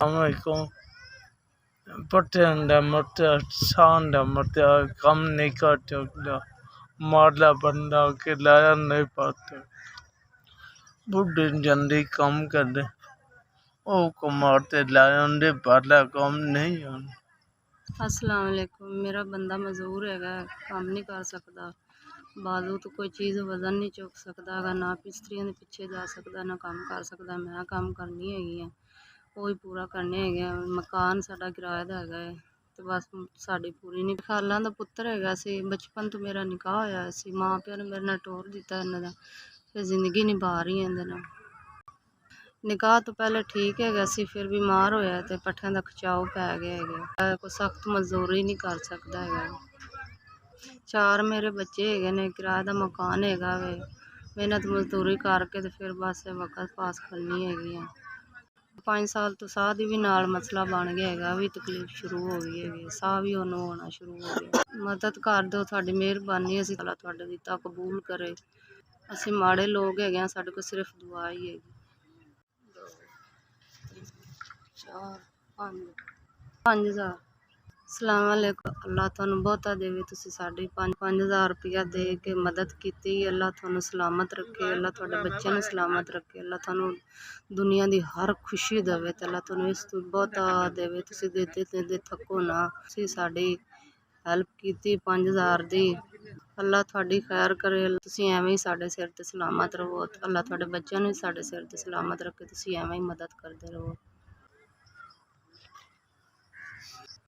Assalamualaikum. Putting the sound कम नहीं कर सकता मारला बंदा के लाया नहीं पाता बुढ़े जल्दी कम कर दे ओ को मारते लाया दे पाला कम नहीं होना। अस्सलाम वालेकुम। मेरा बंदा मजदूर हैगा, काम नहीं कर सकता, बाजू तो कोई चीज़ वजन नहीं चुक सकता है, ना मिस्त्रियों के पिछे जा सकता, ना काम कर सकता। मैं काम करनी हैगी हाँ, वो ही पूरा करने है। मकान साडा किराए दा हैगा है ते बस साडी पूरी नहीं। खालां दा पुत्तर हैगा सी, बचपन तो मेरा निकाह होया सी, माँ प्यो ने मेरे नाल टोर दिता इन्हां दा, फिर जिंदगी निभा रही है इहदे नाल। निकाह तो पहले ठीक है सी, फिर बीमार होया ते पट्ठियां दा खिचाव पै गया है, कोई सख्त मजदूरी नहीं कर सकता है। 4 मेरे बच्चे है ने, किराए दा मकान हैगा वे, मेहनत मजदूरी करके ते फिर बस वक्त पास करनी हैगी है। 5 साल तो साह दी भी नाल मसला बन गया हैगा, भी तकलीफ शुरू हो गई है, साह भी उन्होंने होना शुरू हो गया। मदद कर दो, तुहाडी मेहरबानी, असीं अल्लाह तुहाडे दिता कबूल करे। असीं माड़े लोग हैगे, साडे कोल सिर्फ दुआ ही हैगी। 4 5 हज़ार। अस्सलाम वालेकुम। अल्लाह तुहानू बहुता देवे, तुसीं साडी 5-5 हज़ार रुपया दे के मदद कीती। अल्लाह तुहानू सलामत रखे, अल्लाह तुहाडे बच्चे नू सलामत रखे, अल्लाह तुहानू दुनिया दी हर खुशी देवे ते अल्लाह तुहानू इस तों बहुता देवे। तुसीं देते थक्को ना, तुसीं साडी हैल्प कीती 5 हज़ार दी। अल्लाह तुहाडी खैर करे, तुसीं एवें ही साडे सिर ते सलामत रहो। अल्लाह तुहाडे बच्चेआं नू साडे सिर ते सलामत रखे, तुसीं एवें ही मदद करदे रहो।